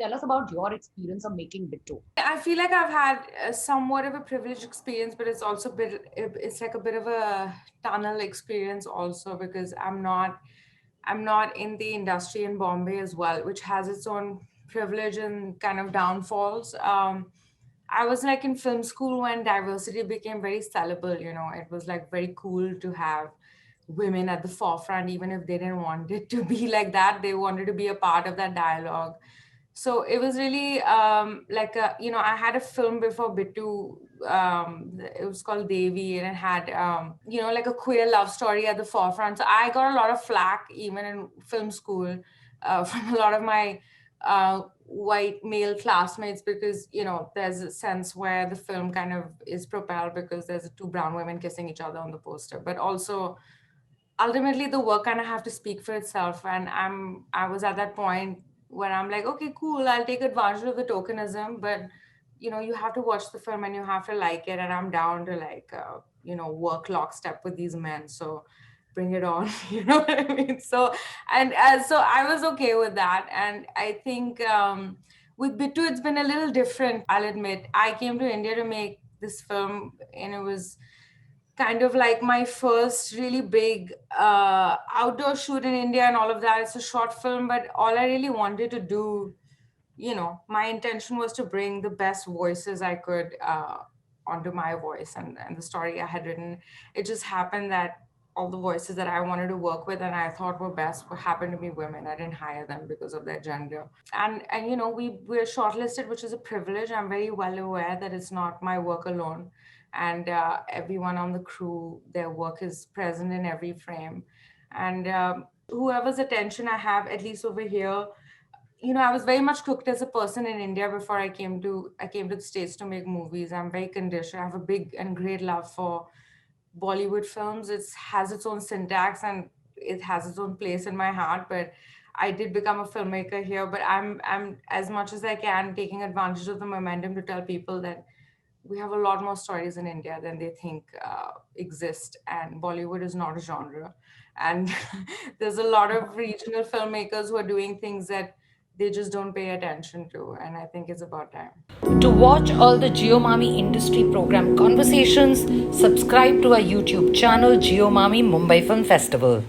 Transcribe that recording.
tell us about your experience of making Bittu. I feel like I've had somewhat of a privileged experience, but it's also it's like a bit of a tunnel experience also, because I'm not in the industry in Bombay as well, which has its own privilege and kind of downfalls. I was like in film school when diversity became very sellable. It was like very cool to have women at the forefront, even if they didn't want it to be like that. They wanted to be a part of that dialogue. So it was really I had a film before Bittu. It was called Devi, and it had, like a queer love story at the forefront. So I got a lot of flack even in film school from a lot of my white male classmates, because, there's a sense where the film kind of is propelled because there's two brown women kissing each other on the poster. But also, ultimately, the work kind of have to speak for itself. And I was at that point where I'm like, okay, cool, I'll take advantage of the tokenism, but you have to watch the film and you have to like it, and I'm down to work lockstep with these men, so bring it on. You know what I mean? So I was okay with that. And I think with Bittu, it's been a little different. I'll admit, I came to India to make this film, and it was kind of like my first really big outdoor shoot in India and all of that. It's a short film, but all I really wanted to do, my intention was to bring the best voices I could onto my voice and the story I had written. It just happened that all the voices that I wanted to work with and I thought were best happened to be women. I didn't hire them because of their gender. And we're shortlisted, which is a privilege. I'm very well aware that it's not my work alone. And everyone on the crew, their work is present in every frame. And whoever's attention I have, at least over here, I was very much cooked as a person in India before I came to the States to make movies. I'm very conditioned. I have a big and great love for Bollywood films. It has its own syntax and it has its own place in my heart. But I did become a filmmaker here. But I'm as much as I can taking advantage of the momentum to tell people that we have a lot more stories in India than they think exist, and Bollywood is not a genre. And there's a lot of regional filmmakers who are doing things that they just don't pay attention to, and I think it's about time. To watch all the Jio MAMI Industry Programme conversations, subscribe to our YouTube channel Jio MAMI Mumbai Film Festival.